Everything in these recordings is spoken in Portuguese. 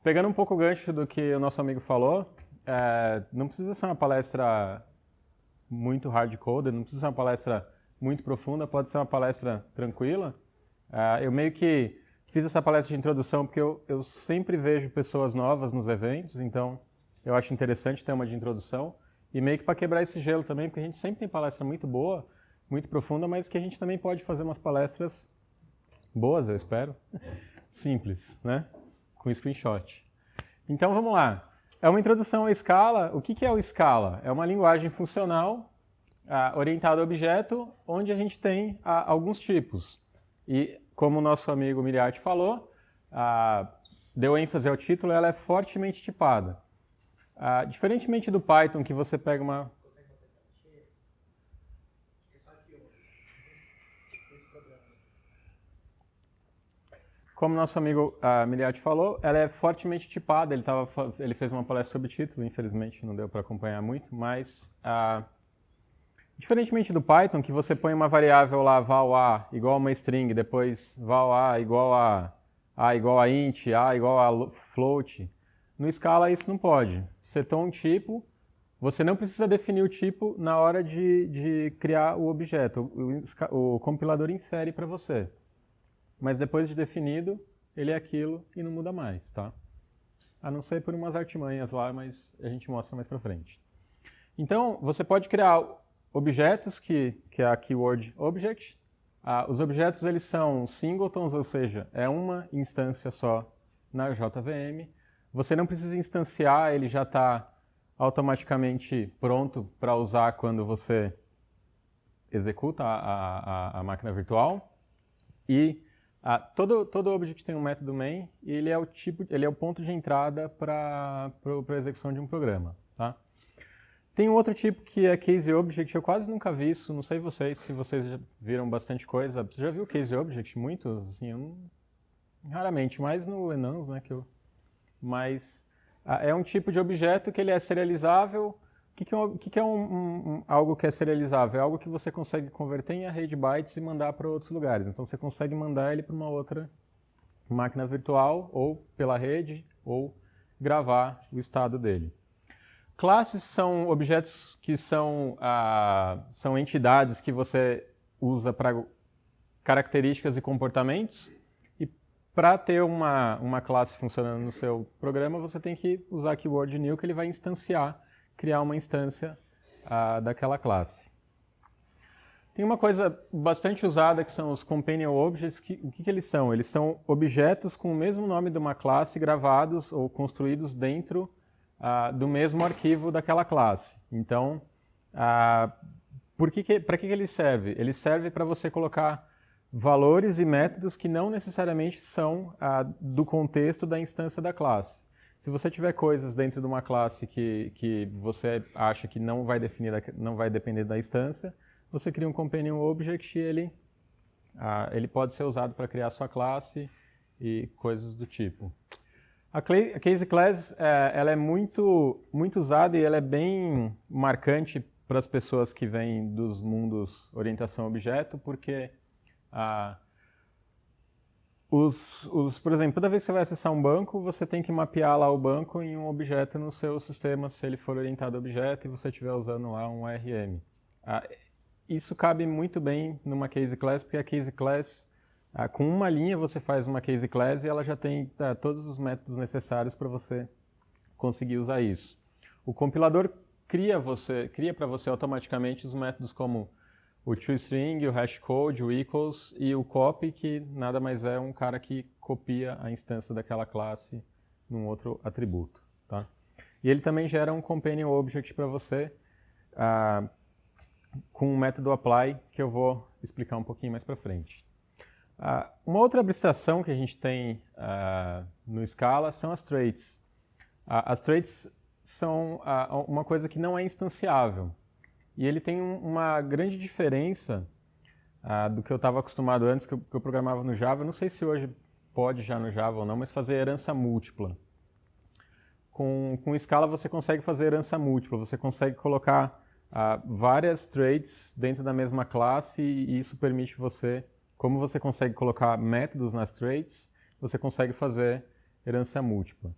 Pegando um pouco o gancho do que o nosso amigo falou, não precisa ser uma palestra muito hard-coded, não precisa ser uma palestra muito profunda, pode ser uma palestra tranquila. Eu meio que fiz essa palestra de introdução porque eu sempre vejo pessoas novas nos eventos, então eu acho interessante ter uma de introdução. E meio que para quebrar esse gelo também, porque a gente sempre tem palestra muito boa, muito profunda, mas que a gente também pode fazer umas palestras boas, eu espero, simples, né? Com screenshot. Então vamos lá. É uma introdução à Scala. O que é o Scala? É uma linguagem funcional orientada a objeto, onde a gente tem alguns tipos. E como o nosso amigo Miriart falou, deu ênfase ao título, ela é fortemente tipada. Diferentemente do Python, que você pega uma... Como nosso amigo Miriart falou, ela é fortemente tipada. Ele fez uma palestra sobre título, infelizmente não deu para acompanhar muito, mas diferentemente do Python, que você põe uma variável lá, val a igual a uma string, depois val a igual a int, a igual a float, no Scala isso não pode. Setou um tipo, você não precisa definir o tipo na hora de criar o objeto. O compilador infere para você. Mas depois de definido, ele é aquilo e não muda mais, tá? A não ser por umas artimanhas lá, mas a gente mostra mais pra frente. Então, você pode criar objetos, que é a keyword object. Os objetos, eles são singletons, ou seja, é uma instância só na JVM. Você não precisa instanciar, ele já está automaticamente pronto para usar quando você executa a máquina virtual. E todo object tem um método main e ele é o ponto de entrada para a execução de um programa. Tá? Tem um outro tipo que é case object, eu quase nunca vi isso, não sei se vocês já viram bastante coisa. Você já viu case object? Muitos? Assim, raramente, mais no Enans, né? Mas é um tipo de objeto que ele é serializável. O que é algo que é serializável? É algo que você consegue converter em array de bytes e mandar para outros lugares. Então você consegue mandar ele para uma outra máquina virtual, ou pela rede, ou gravar o estado dele. Classes são objetos que são entidades que você usa para características e comportamentos. E para ter uma classe funcionando no seu programa, você tem que usar keyword new, que ele vai instanciar, criar uma instância daquela classe. Tem uma coisa bastante usada que são os companion objects. O que eles são? Eles são objetos com o mesmo nome de uma classe gravados ou construídos dentro do mesmo arquivo daquela classe. Então, para que ele serve? Ele serve para você colocar valores e métodos que não necessariamente são do contexto da instância da classe. Se você tiver coisas dentro de uma classe que você acha que não vai depender da instância, você cria um companion object e ele pode ser usado para criar sua classe e coisas do tipo. A case class ela é muito, muito usada e ela é bem marcante para as pessoas que vêm dos mundos orientação a objeto, porque por exemplo, toda vez que você vai acessar um banco, você tem que mapear lá o banco em um objeto no seu sistema, se ele for orientado a objeto e você estiver usando lá um ORM. Isso cabe muito bem numa case class, porque a case class, com uma linha você faz uma case class e ela já tem todos os métodos necessários para você conseguir usar isso. O compilador cria para você automaticamente os métodos como o toString, o hashcode, o equals e o copy, que nada mais é um cara que copia a instância daquela classe num outro atributo. Tá? E ele também gera um companion object para você com o método apply, que eu vou explicar um pouquinho mais para frente. Uma outra abstração que a gente tem no Scala são as traits. As traits são uma coisa que não é instanciável. E ele tem uma grande diferença do que eu estava acostumado antes, que eu programava no Java. Eu não sei se hoje pode já no Java ou não, mas fazer herança múltipla. Com Scala você consegue fazer herança múltipla, você consegue colocar várias traits dentro da mesma classe e isso permite você, como você consegue colocar métodos nas traits, você consegue fazer herança múltipla.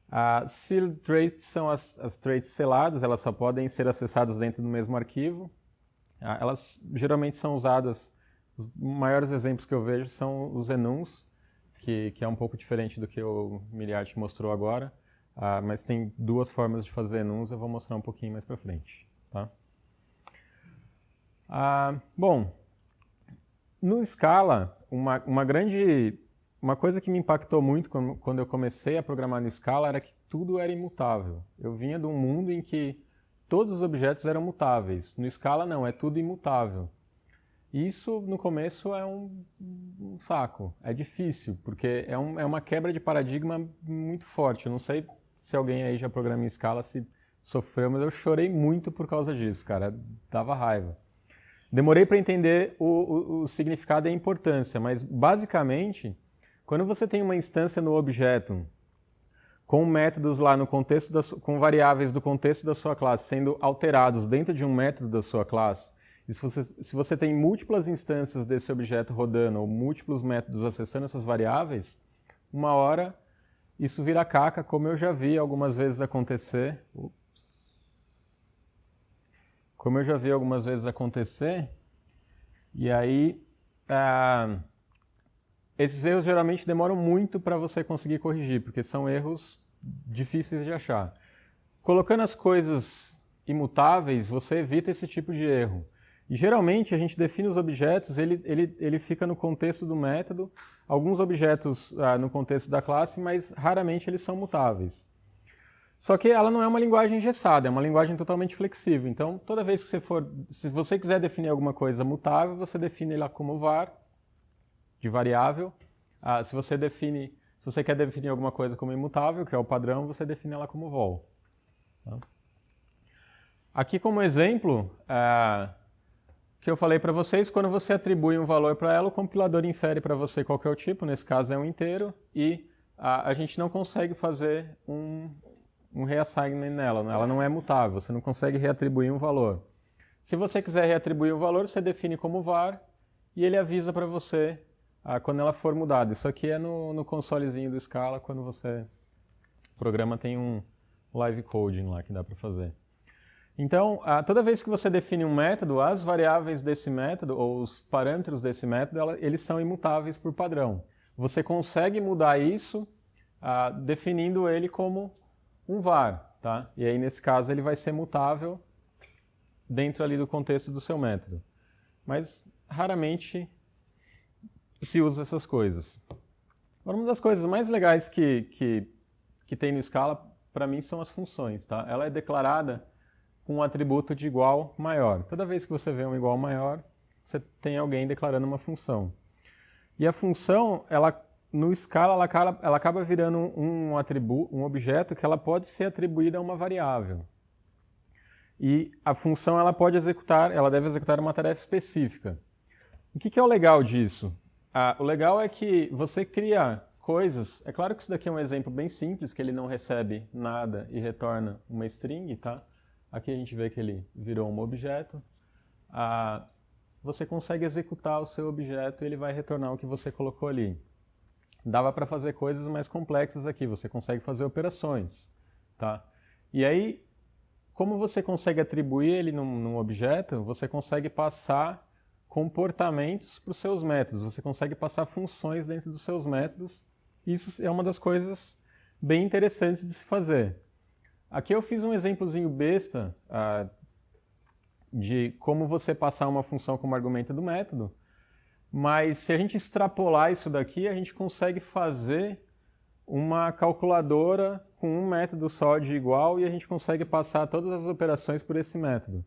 As sealed traits são as traits seladas, elas só podem ser acessadas dentro do mesmo arquivo. Elas geralmente são usadas, os maiores exemplos que eu vejo são os enums, que é um pouco diferente do que o Miriart mostrou agora, mas tem duas formas de fazer enums, eu vou mostrar um pouquinho mais para frente. Tá? Bom, no Scala, uma coisa que me impactou muito quando eu comecei a programar no Scala era que tudo era imutável. Eu vinha de um mundo em que todos os objetos eram mutáveis. No Scala não, é tudo imutável. Isso, no começo, é um saco. É difícil, porque é uma quebra de paradigma muito forte. Eu não sei se alguém aí já programa em Scala, se sofreu, mas eu chorei muito por causa disso, cara. Dava raiva. Demorei para entender o significado e a importância, mas, basicamente, quando você tem uma instância no objeto com métodos lá no contexto com variáveis do contexto da sua classe sendo alterados dentro de um método da sua classe, e se você tem múltiplas instâncias desse objeto rodando ou múltiplos métodos acessando essas variáveis, uma hora isso vira caca, como eu já vi algumas vezes acontecer. E aí esses erros geralmente demoram muito para você conseguir corrigir, porque são erros difíceis de achar. Colocando as coisas imutáveis, você evita esse tipo de erro. E geralmente a gente define os objetos, ele fica no contexto do método, alguns objetos no contexto da classe, mas raramente eles são mutáveis. Só que ela não é uma linguagem engessada, é uma linguagem totalmente flexível. Então, toda vez que se você quiser definir alguma coisa mutável, você define ela como var, de variável. Se você quer definir alguma coisa como imutável, que é o padrão, você define ela como vol. Tá? Aqui como exemplo, que eu falei para vocês, quando você atribui um valor para ela, o compilador infere para você qual que é o tipo, nesse caso é um inteiro, e a gente não consegue fazer um reassignment nela, ela não é mutável, você não consegue reatribuir um valor. Se você quiser reatribuir o valor, você define como var, e ele avisa para você quando ela for mudada. Isso aqui é no consolezinho do Scala, quando você programa tem um live coding lá que dá para fazer. Então, toda vez que você define um método, as variáveis desse método, ou os parâmetros desse método, eles são imutáveis por padrão. Você consegue mudar isso definindo ele como um var, tá? E aí, nesse caso, ele vai ser mutável dentro ali do contexto do seu método. Mas, raramente, se usa essas coisas. Agora, uma das coisas mais legais que tem no Scala, para mim, são as funções, tá? Ela é declarada com um atributo de igual maior. Toda vez que você vê um igual maior, você tem alguém declarando uma função. E a função, no Scala, ela acaba virando um objeto que ela pode ser atribuída a uma variável. E a função ela deve executar uma tarefa específica. O que é o legal disso? O legal é que você cria coisas. É claro que isso daqui é um exemplo bem simples, que ele não recebe nada e retorna uma string, tá? Aqui a gente vê que ele virou um objeto. Você consegue executar o seu objeto e ele vai retornar o que você colocou ali. Dava para fazer coisas mais complexas aqui, você consegue fazer operações. Tá? E aí, como você consegue atribuir ele num objeto, você consegue passar comportamentos para os seus métodos, você consegue passar funções dentro dos seus métodos. Isso é uma das coisas bem interessantes de se fazer. Aqui eu fiz um exemplozinho besta de como você passar uma função como argumento do método, mas se a gente extrapolar isso daqui, a gente consegue fazer uma calculadora com um método só de igual e a gente consegue passar todas as operações por esse método.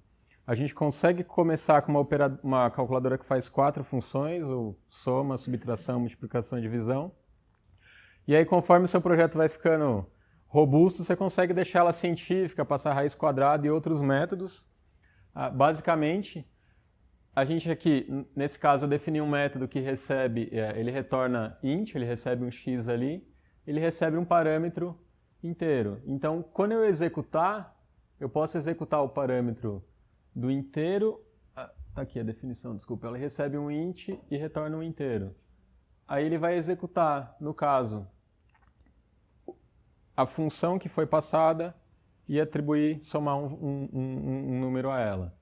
A gente consegue começar com uma calculadora que faz 4 funções, ou soma, subtração, multiplicação e divisão. E aí, conforme o seu projeto vai ficando robusto, você consegue deixar ela científica, passar raiz quadrada e outros métodos. Basicamente, a gente aqui, nesse caso, eu defini um método que ele retorna int, ele recebe um x ali, ele recebe um parâmetro inteiro. Então, quando eu executar, eu posso executar o parâmetro do inteiro. Tá aqui a definição, desculpa. Ele recebe um int e retorna um inteiro. Aí ele vai executar, no caso, a função que foi passada e atribuir, somar um número a ela.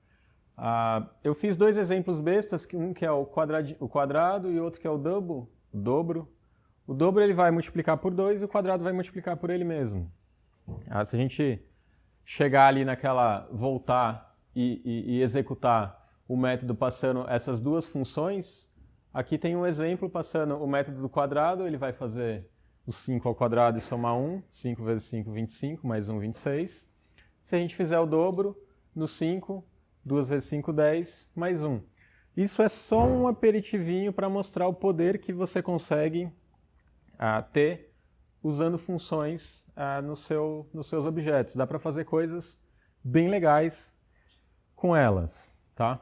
Eu fiz dois exemplos bestas, um que é o quadrado e outro que é o dobro. O dobro ele vai multiplicar por 2 e o quadrado vai multiplicar por ele mesmo. Se a gente chegar ali voltar e executar o método passando essas duas funções, aqui tem um exemplo passando o método do quadrado, ele vai fazer o 5 ao quadrado e somar 1, 5 vezes 5, 25, mais 1, 26. Se a gente fizer o dobro, no 5, 2 vezes 5, 10, mais 1. Isso é só um aperitivinho para mostrar o poder que você consegue ter usando funções nos seus objetos. Dá para fazer coisas bem legais com elas, tá?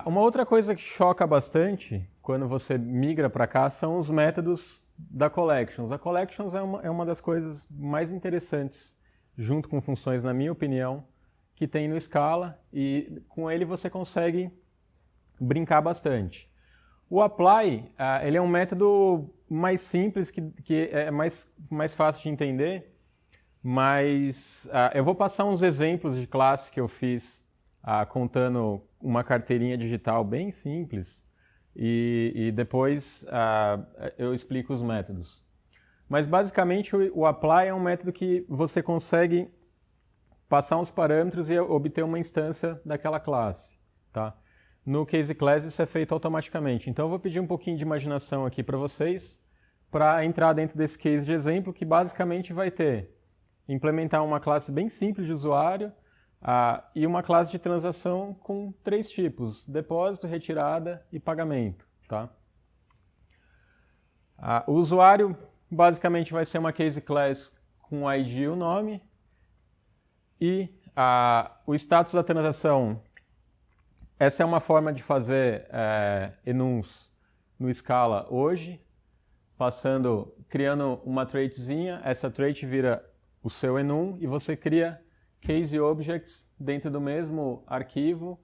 Uma outra coisa que choca bastante quando você migra para cá são os métodos da Collections. A Collections é uma das coisas mais interessantes, junto com funções, na minha opinião, que tem no Scala, e com ele você consegue brincar bastante. O apply, ele é um método mais simples, que é mais fácil de entender, mas eu vou passar uns exemplos de classe que eu fiz contando uma carteirinha digital bem simples e depois eu explico os métodos. Mas basicamente o apply é um método que você consegue passar uns parâmetros e obter uma instância daquela classe, tá? No Case Class isso é feito automaticamente. Então eu vou pedir um pouquinho de imaginação aqui para vocês, para entrar dentro desse case de exemplo, que basicamente vai implementar uma classe bem simples de usuário e uma classe de transação com 3 tipos: depósito, retirada e pagamento, tá? O usuário basicamente vai ser uma Case Class com o ID e o nome, e o status da transação. Essa é uma forma de fazer enums no Scala hoje, criando uma traitzinha. Essa trait vira o seu enum e você cria case objects dentro do mesmo arquivo,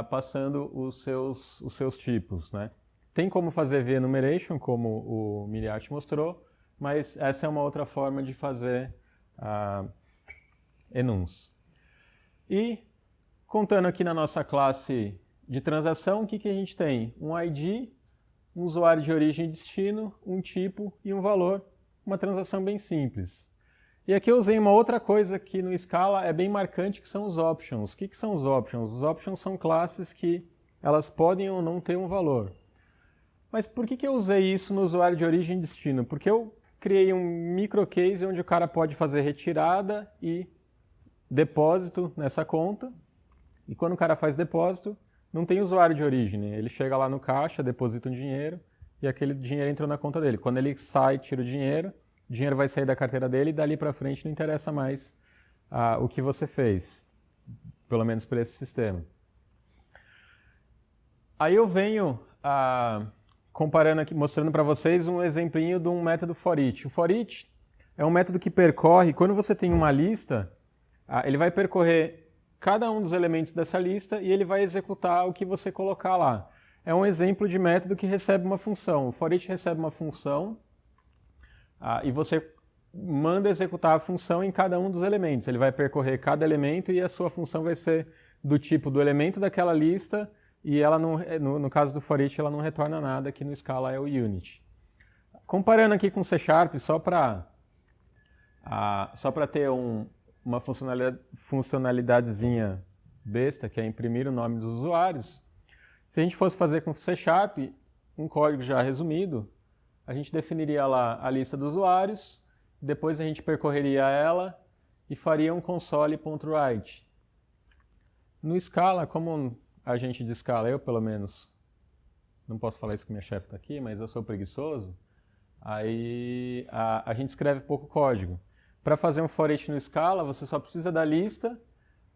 passando os seus tipos, né? Tem como fazer v-enumeration, como o Miriati mostrou, mas essa é uma outra forma de fazer enums. E contando aqui na nossa classe de transação, o que a gente tem? Um ID, um usuário de origem e destino, um tipo e um valor. Uma transação bem simples. E aqui eu usei uma outra coisa que no Scala é bem marcante, que são os options. O que são os options? Os options são classes que elas podem ou não ter um valor. Mas por que eu usei isso no usuário de origem e destino? Porque eu criei um microcase onde o cara pode fazer retirada e depósito nessa conta. E quando o cara faz depósito, não tem usuário de origem, né? Ele chega lá no caixa, deposita um dinheiro e aquele dinheiro entra na conta dele. Quando ele sai, tira o dinheiro vai sair da carteira dele e dali para frente não interessa mais o que você fez, pelo menos para esse sistema. Aí eu venho comparando aqui, mostrando para vocês um exemplinho de um método for-each. O for-each é um método que percorre, quando você tem uma lista, ele vai percorrer cada um dos elementos dessa lista e ele vai executar o que você colocar lá. É um exemplo de método que recebe uma função. O for-each recebe uma função e você manda executar a função em cada um dos elementos. Ele vai percorrer cada elemento e a sua função vai ser do tipo do elemento daquela lista e ela não, no caso do for-each ela não retorna nada, que no Scala é o unit. Comparando aqui com C#, só para ter uma funcionalidadezinha besta, que é imprimir o nome dos usuários. Se a gente fosse fazer com C#, um código já resumido, a gente definiria lá a lista dos usuários, depois a gente percorreria ela e faria um console.write. No Scala, como a gente de Scala, eu pelo menos, não posso falar isso que minha chefe está aqui, mas eu sou preguiçoso, aí a gente escreve pouco código. Para fazer um for-each no Scala, você só precisa da lista.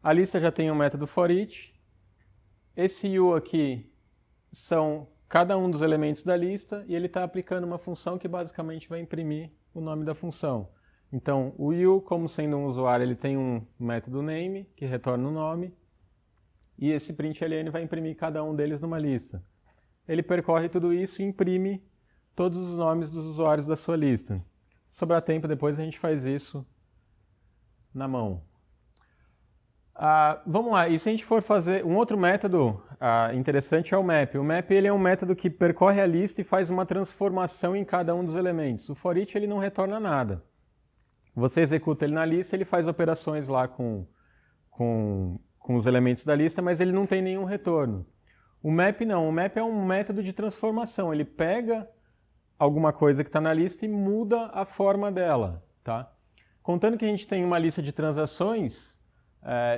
A lista já tem um método for-each. Esse u aqui são cada um dos elementos da lista e ele está aplicando uma função que basicamente vai imprimir o nome da função. Então, o u, como sendo um usuário, ele tem um método name, que retorna o nome, e esse println vai imprimir cada um deles numa lista. Ele percorre tudo isso e imprime todos os nomes dos usuários da sua lista. sobrar tempo depois a gente faz isso na mão. Vamos lá, e se a gente for fazer um outro método interessante é o map. O map ele é um método que percorre a lista e faz uma transformação em cada um dos elementos. O for each ele não retorna nada. Você executa ele na lista, ele faz operações lá com os elementos da lista, mas ele não tem nenhum retorno. O map não, o map é um método de transformação. Ele pega alguma coisa que está na lista e muda a forma dela, tá? Contando que a gente tem uma lista de transações,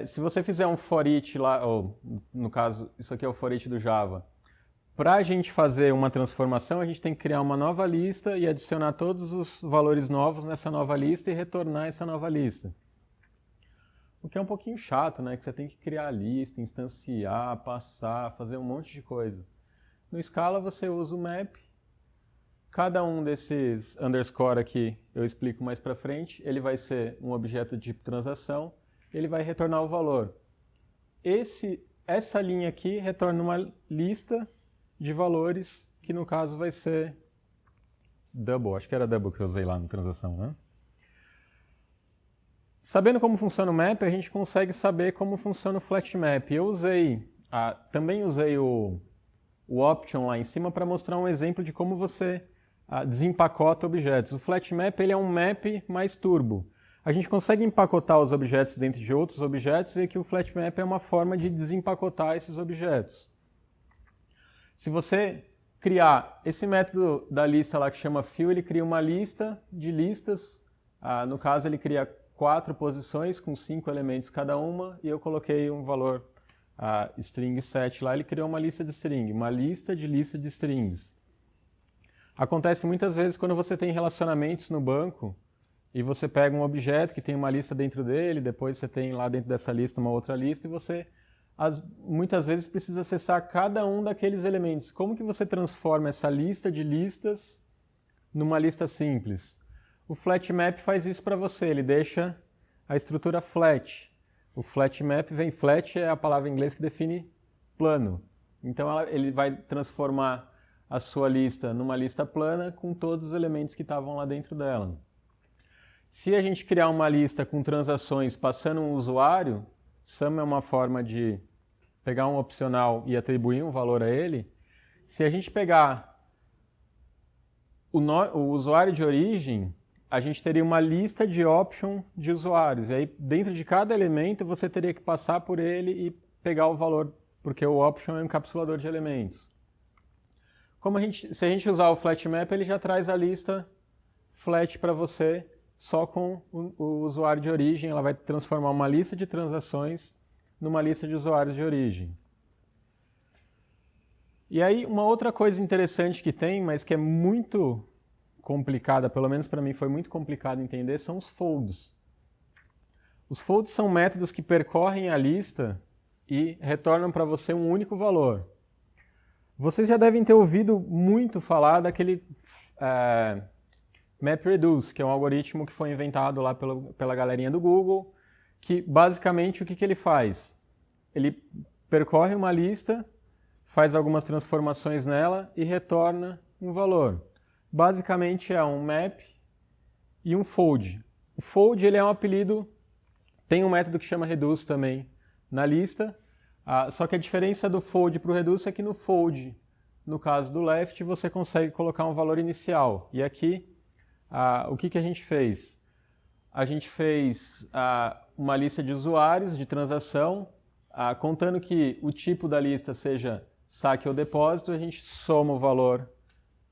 se você fizer um for each lá, ou no caso, isso aqui é o for each do Java, para a gente fazer uma transformação, a gente tem que criar uma nova lista e adicionar todos os valores novos nessa nova lista e retornar essa nova lista. O que é um pouquinho chato, né? Que você tem que criar a lista, instanciar, passar, fazer um monte de coisa. No Scala você usa o map. Cada um desses underscore aqui eu explico mais para frente. Ele vai ser um objeto de tipo transação. Ele vai retornar o valor. Essa linha aqui retorna uma lista de valores que no caso vai ser double. Acho que era double que eu usei lá na transação, né? Sabendo como funciona o map, a gente consegue saber como funciona o flat map. Eu também usei o option lá em cima para mostrar um exemplo de como você desempacota objetos. O flat map ele é um map mais turbo. A gente consegue empacotar os objetos dentro de outros objetos e aqui o flat map é uma forma de desempacotar esses objetos. Se você criar esse método da lista lá que chama fill, ele cria uma lista de listas. No caso, ele cria 4 posições com 5 elementos cada uma e eu coloquei um valor string set lá, ele criou uma lista de string, uma lista de strings. Acontece muitas vezes quando você tem relacionamentos no banco e você pega um objeto que tem uma lista dentro dele, depois você tem lá dentro dessa lista uma outra lista e você muitas vezes precisa acessar cada um daqueles elementos. Como que você transforma essa lista de listas numa lista simples? O flat map faz isso para você, ele deixa a estrutura flat. O flat map flat é a palavra em inglês que define plano. Então ele vai transformar a sua lista numa lista plana com todos os elementos que estavam lá dentro dela. Se a gente criar uma lista com transações passando um usuário, sum é uma forma de pegar um opcional e atribuir um valor a ele. Se a gente pegar o usuário de origem, a gente teria uma lista de option de usuários. E aí, dentro de cada elemento, você teria que passar por ele e pegar o valor, porque o option é um encapsulador de elementos. Se a gente usar o flat map, ele já traz a lista flat para você, só com o usuário de origem. Ela vai transformar uma lista de transações numa lista de usuários de origem. E aí, uma outra coisa interessante que tem, mas que é muito complicada, pelo menos para mim foi muito complicado entender, são os folds. Os folds são métodos que percorrem a lista e retornam para você um único valor. Vocês já devem ter ouvido muito falar daquele MapReduce, que é um algoritmo que foi inventado lá pela galerinha do Google, que basicamente o que ele faz? Ele percorre uma lista, faz algumas transformações nela e retorna um valor. Basicamente é um map e um fold. O fold ele é um apelido, tem um método que chama reduce também na lista, só que a diferença do fold para o reduce é que no fold, no caso do left, você consegue colocar um valor inicial. E aqui, o que a gente fez? A gente fez uma lista de usuários de transação, contando que o tipo da lista seja saque ou depósito, a gente soma o valor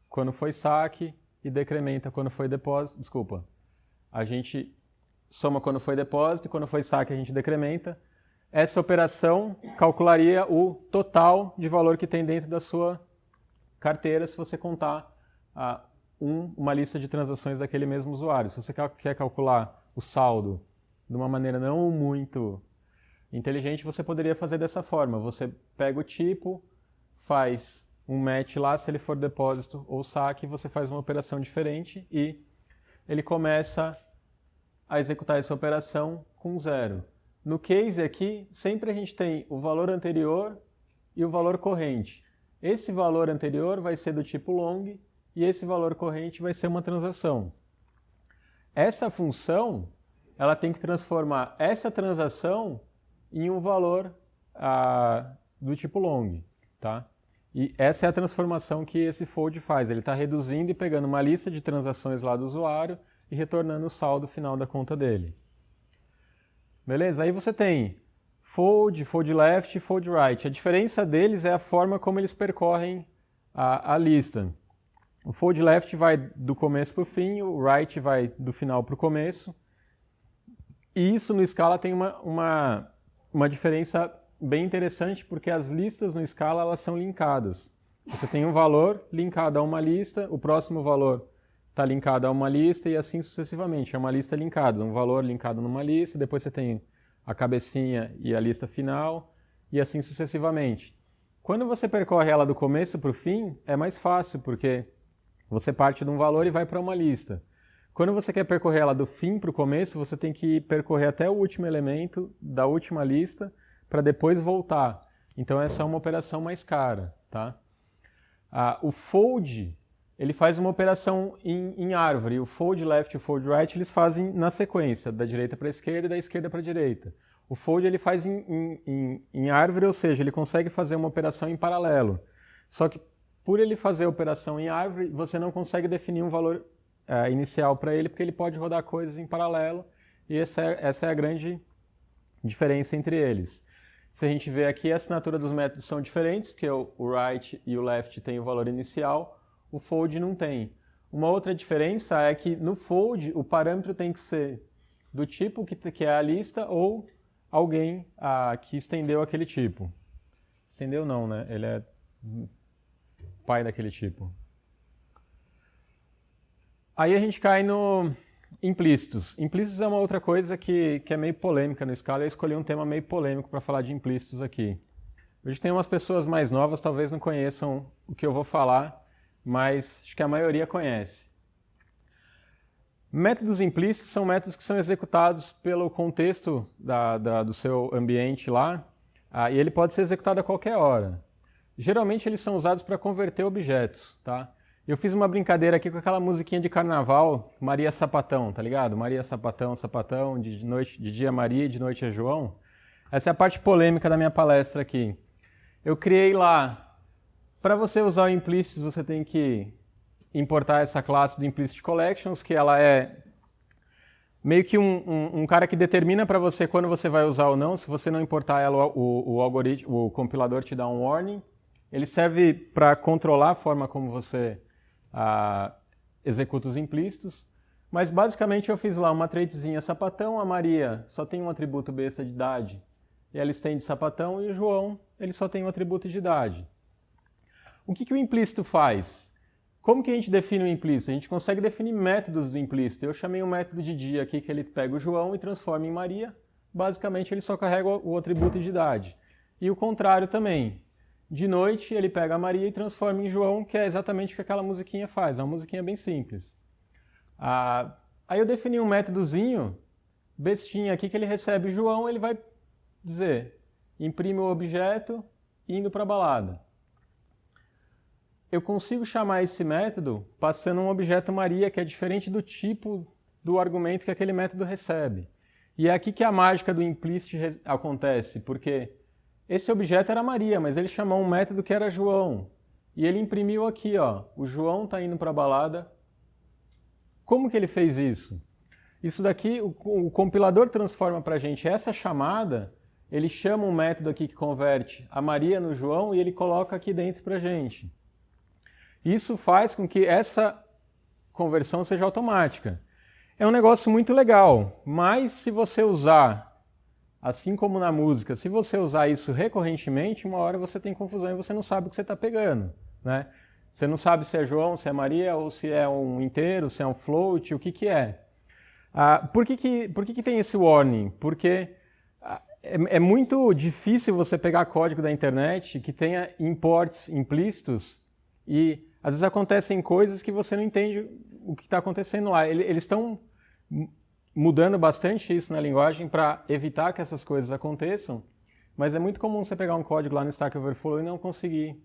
quando foi saque e decrementa quando foi depósito. Desculpa. A gente soma quando foi depósito e quando foi saque a gente decrementa. Essa operação calcularia o total de valor que tem dentro da sua carteira se você contar uma lista de transações daquele mesmo usuário. Se você quer calcular o saldo de uma maneira não muito inteligente, você poderia fazer dessa forma. Você pega o tipo, faz um match lá, se ele for depósito ou saque, você faz uma operação diferente e ele começa a executar essa operação com 0. No case aqui, sempre a gente tem o valor anterior e o valor corrente. Esse valor anterior vai ser do tipo long e esse valor corrente vai ser uma transação. essa função ela tem que transformar essa transação em um valor do tipo long, tá? E essa é a transformação que esse fold faz. Ele está reduzindo e pegando uma lista de transações lá do usuário e retornando o saldo final da conta dele. Beleza? Aí você tem fold, fold left e fold right. A diferença deles é a forma como eles percorrem a lista. O fold left vai do começo para o fim, o right vai do final para o começo. E isso no Scala tem uma diferença bem interessante, porque as listas no Scala elas são linkadas. Você tem um valor linkado a uma lista, o próximo valor está linkado a uma lista e assim sucessivamente. É uma lista linkada, um valor linkado numa lista, depois você tem a cabecinha e a lista final e assim sucessivamente. Quando você percorre ela do começo para o fim, é mais fácil, porque você parte de um valor e vai para uma lista. Quando você quer percorrer ela do fim para o começo, você tem que percorrer até o último elemento da última lista para depois voltar. Então essa é uma operação mais cara, tá? O fold, ele faz uma operação em árvore. O fold left e o fold right, eles fazem na sequência, da direita para a esquerda e da esquerda para a direita. O fold ele faz em árvore, ou seja, ele consegue fazer uma operação em paralelo. Só que por ele fazer a operação em árvore, você não consegue definir um valor inicial para ele, porque ele pode rodar coisas em paralelo, e essa é a grande diferença entre eles. Se a gente vê aqui, a assinatura dos métodos são diferentes, porque o right e o left têm o valor inicial, o fold não tem. Uma outra diferença é que no fold o parâmetro tem que ser do tipo que é a lista ou alguém que estendeu aquele tipo. Estendeu não, né? Ele é pai daquele tipo. Aí a gente cai no implícitos. Implícitos é uma outra coisa que é meio polêmica no Scala. Eu escolhi um tema meio polêmico para falar de implícitos aqui. Hoje tem umas pessoas mais novas, talvez não conheçam o que eu vou falar, mas acho que a maioria conhece. Métodos implícitos são métodos que são executados pelo contexto do seu ambiente lá, e ele pode ser executado a qualquer hora. Geralmente eles são usados para converter objetos, tá? Eu fiz uma brincadeira aqui com aquela musiquinha de carnaval, Maria Sapatão, tá ligado? Maria Sapatão, Sapatão, de dia Maria e de noite é João. Essa é a parte polêmica da minha palestra aqui. Eu criei lá, para você usar o Implicit, você tem que importar essa classe do Implicit Collections, que ela é meio que um cara que determina para você quando você vai usar ou não. Se você não importar ela, o compilador te dá um warning. Ele serve para controlar a forma como você executa os implícitos, mas basicamente eu fiz lá uma tradezinha sapatão, a Maria só tem um atributo besta de idade, e ela estende sapatão, e o João ele só tem um atributo de idade. O que o implícito faz? Como que a gente define o implícito? A gente consegue definir métodos do implícito. Eu chamei um método de dia aqui que ele pega o João e transforma em Maria. Basicamente ele só carrega o atributo de idade. E o contrário também. De noite, ele pega a Maria e transforma em João, que é exatamente o que aquela musiquinha faz. É uma musiquinha bem simples. Aí eu defini um métodozinho, bestinha aqui, que ele recebe João, ele vai dizer, imprime o objeto indo para a balada. Eu consigo chamar esse método passando um objeto Maria, que é diferente do tipo do argumento que aquele método recebe. E é aqui que a mágica do implicit acontece, porque esse objeto era Maria, mas ele chamou um método que era João. E ele imprimiu aqui, ó, o João está indo para a balada. Como que ele fez isso? Isso daqui, o compilador transforma para a gente essa chamada, ele chama um método aqui que converte a Maria no João e ele coloca aqui dentro para a gente. Isso faz com que essa conversão seja automática. É um negócio muito legal, mas se você usar, assim como na música, se você usar isso recorrentemente, uma hora você tem confusão e você não sabe o que você está pegando, né? Você não sabe se é João, se é Maria, ou se é um inteiro, se é um float, o que que é. Por que tem esse warning? Porque é muito difícil você pegar código da internet que tenha imports implícitos e às vezes acontecem coisas que você não entende o que está acontecendo lá. Eles estão mudando bastante isso na linguagem para evitar que essas coisas aconteçam, mas é muito comum você pegar um código lá no Stack Overflow e não conseguir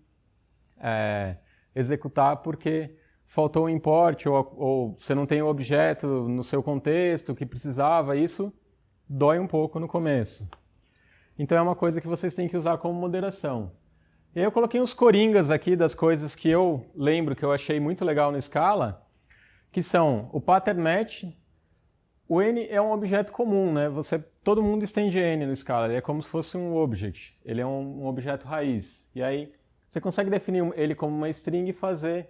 executar porque faltou um import ou você não tem o objeto no seu contexto que precisava, isso dói um pouco no começo. Então é uma coisa que vocês têm que usar como moderação. E aí eu coloquei uns coringas aqui das coisas que eu lembro que eu achei muito legal no Scala, que são o pattern match. O N é um objeto comum, né? Todo mundo estende N no Scala, ele é como se fosse um object, ele é um objeto raiz. E aí você consegue definir ele como uma string e fazer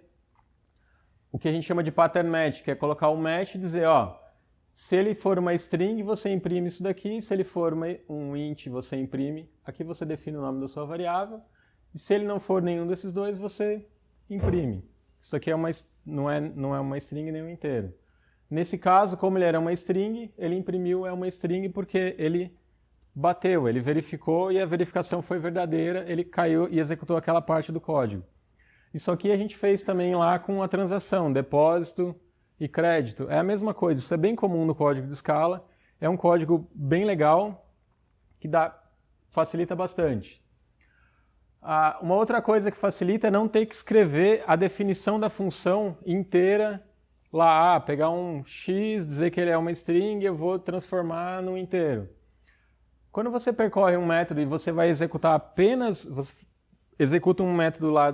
o que a gente chama de pattern match, que é colocar o match e dizer, ó, se ele for uma string, você imprime isso daqui, se ele for um int, você imprime, aqui você define o nome da sua variável, e se ele não for nenhum desses dois, você imprime. Isso aqui não é uma string nem um inteiro. Nesse caso, como ele era uma string, ele imprimiu uma string porque ele bateu, ele verificou e a verificação foi verdadeira, ele caiu e executou aquela parte do código. Isso aqui a gente fez também lá com a transação, depósito e crédito. É a mesma coisa, isso é bem comum no código de Scala, é um código bem legal que facilita bastante. Uma outra coisa que facilita é não ter que escrever a definição da função inteira lá, pegar um x, dizer que ele é uma string e eu vou transformar num inteiro. Quando você percorre um método e você vai executar apenas, você executa um método lá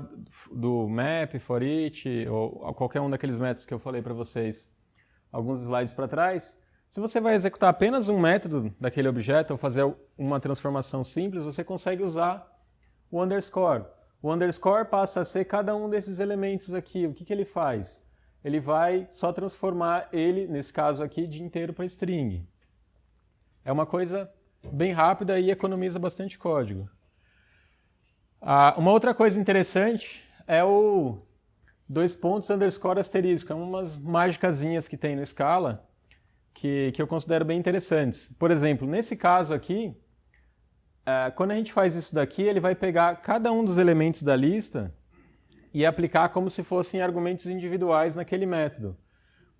do map, for each, ou qualquer um daqueles métodos que eu falei para vocês alguns slides para trás, se você vai executar apenas um método daquele objeto ou fazer uma transformação simples, você consegue usar o underscore. O underscore passa a ser cada um desses elementos aqui. O que ele faz? Ele vai só transformar ele, nesse caso aqui, de inteiro para string. É uma coisa bem rápida e economiza bastante código. Uma outra coisa interessante é o $_asterisco. É umas mágicazinhas que tem no Scala que eu considero bem interessantes. Por exemplo, nesse caso aqui, quando a gente faz isso daqui, ele vai pegar cada um dos elementos da lista e aplicar como se fossem argumentos individuais naquele método.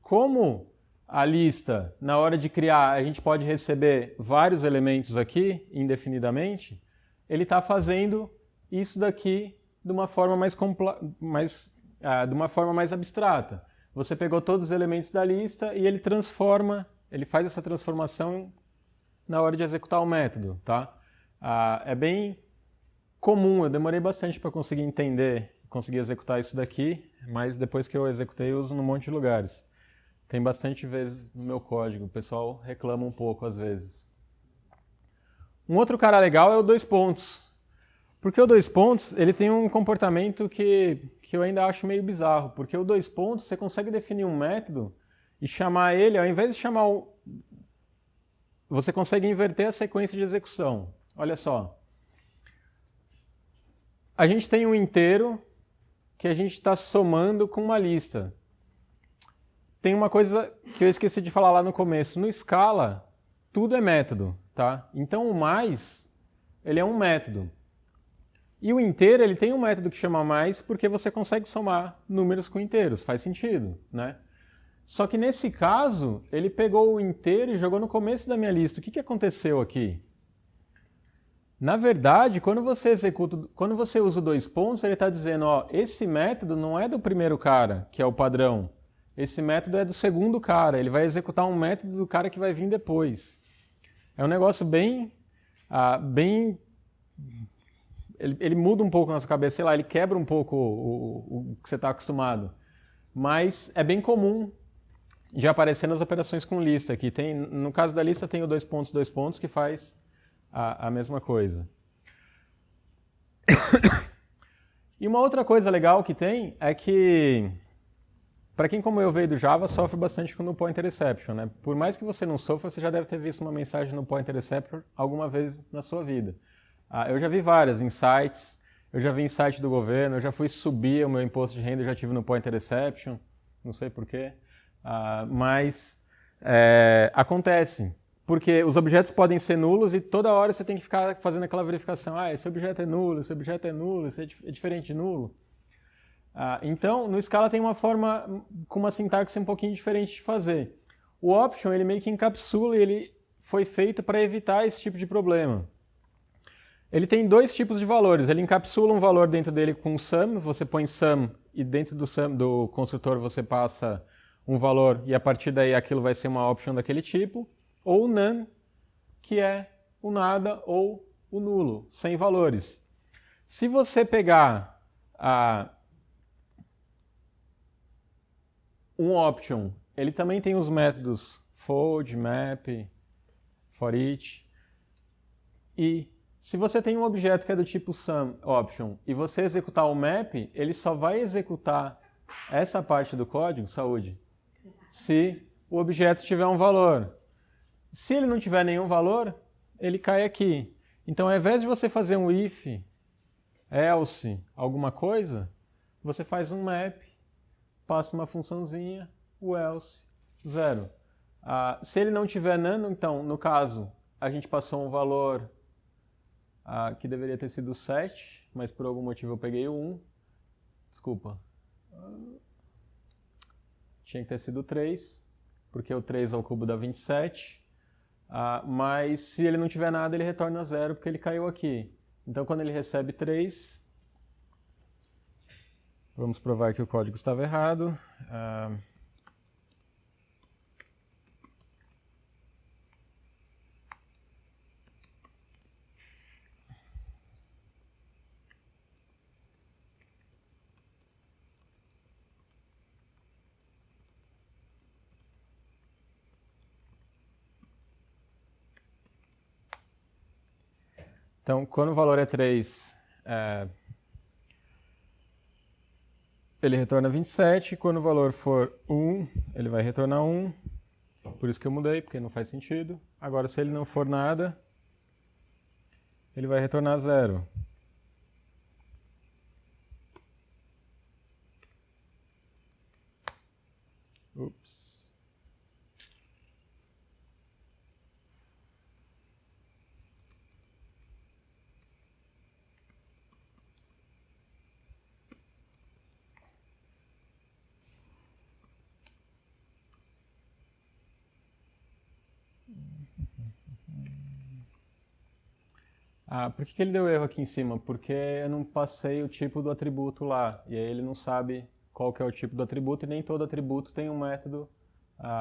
Como a lista, na hora de criar, a gente pode receber vários elementos aqui, indefinidamente, ele está fazendo isso daqui de uma forma de uma forma mais abstrata. Você pegou todos os elementos da lista e ele faz essa transformação na hora de executar o método, tá? É bem comum, eu demorei bastante para conseguir entender, conseguir executar isso daqui, mas depois que eu executei eu uso num monte de lugares. Tem bastante vezes no meu código, o pessoal reclama um pouco às vezes. Um outro cara legal é o dois pontos. Porque o dois pontos, ele tem um comportamento que eu ainda acho meio bizarro, porque o dois pontos, você consegue definir um método e chamar ele, ao invés de chamar você consegue inverter a sequência de execução. Olha só. A gente tem um inteiro que a gente está somando com uma lista. Tem uma coisa que eu esqueci de falar lá no começo. No Scala, tudo é método, tá? Então o mais, ele é um método. E o inteiro, ele tem um método que chama mais porque você consegue somar números com inteiros. Faz sentido, né? Só que nesse caso, ele pegou o inteiro e jogou no começo da minha lista. O que aconteceu aqui? Na verdade, quando você usa dois pontos, ele está dizendo, ó, esse método não é do primeiro cara, que é o padrão. Esse método é do segundo cara. Ele vai executar um método do cara que vai vir depois. É um negócio bem... Ele muda um pouco na sua cabeça, sei lá, ele quebra um pouco o que você está acostumado. Mas é bem comum de aparecer nas operações com lista aqui. No caso da lista tem o dois pontos, que faz a mesma coisa. E uma outra coisa legal que tem é que, para quem como eu veio do Java, sofre bastante com o pointer exception, né? Por mais que você não sofra, você já deve ter visto uma mensagem no pointer exception alguma vez na sua vida. Eu já vi várias, em sites, eu já vi em site do governo, eu já fui subir o meu imposto de renda, eu já tive no pointer exception, não sei porquê, mas acontece. Porque os objetos podem ser nulos e toda hora você tem que ficar fazendo aquela verificação. Esse objeto é nulo, esse objeto é nulo, esse é diferente de nulo. Então, no Scala tem uma forma com uma sintaxe um pouquinho diferente de fazer. O option, ele meio que encapsula e ele foi feito para evitar esse tipo de problema. Ele tem dois tipos de valores. Ele encapsula um valor dentro dele com sum. Você põe sum e dentro do sum do construtor você passa um valor e a partir daí aquilo vai ser uma option daquele tipo. Ou none, que é o nada ou o nulo, sem valores. Se você pegar um option, ele também tem os métodos fold, map, foreach. E se você tem um objeto que é do tipo sum option e você executar o map, ele só vai executar essa parte do código, saúde, se o objeto tiver um valor. Se ele não tiver nenhum valor, ele cai aqui. Então, ao invés de você fazer um if, else, alguma coisa, você faz um map, passa uma funçãozinha, o else, 0. Se ele não tiver none, então, no caso, a gente passou um valor que deveria ter sido 7, mas por algum motivo eu peguei o 1. Desculpa. Tinha que ter sido 3, porque o 3 ao cubo dá 27. Mas se ele não tiver nada, ele retorna 0, porque ele caiu aqui. Então, quando ele recebe 3, vamos provar que o código estava errado. Então, quando o valor é 3, ele retorna 27. Quando o valor for 1, ele vai retornar 1. Por isso que eu mudei, porque não faz sentido. Agora, se ele não for nada, ele vai retornar 0. Ups. Por que ele deu erro aqui em cima? Porque eu não passei o tipo do atributo lá, e aí ele não sabe qual que é o tipo do atributo, e nem todo atributo tem um método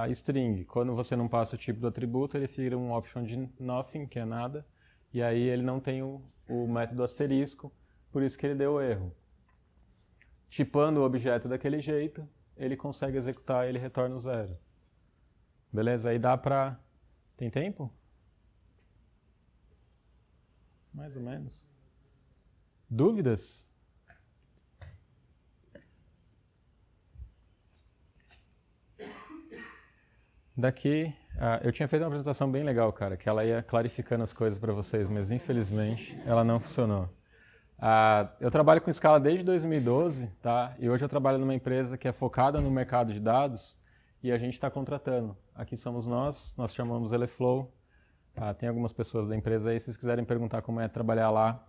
string. Quando você não passa o tipo do atributo, ele vira um option de nothing, que é nada, e aí ele não tem o método asterisco, por isso que ele deu erro. Tipando o objeto daquele jeito, ele consegue executar e ele retorna o 0. Beleza? Aí dá pra... Tem tempo? Mais ou menos. Dúvidas? Daqui, eu tinha feito uma apresentação bem legal, cara, que ela ia clarificando as coisas para vocês, mas infelizmente ela não funcionou. Eu trabalho com Scala desde 2012, tá? E hoje eu trabalho numa empresa que é focada no mercado de dados e a gente está contratando. Aqui somos nós chamamos Eleflow. Tem algumas pessoas da empresa aí, se vocês quiserem perguntar como é trabalhar lá,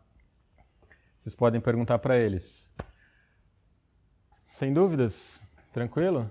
vocês podem perguntar para eles. Sem dúvidas? Tranquilo?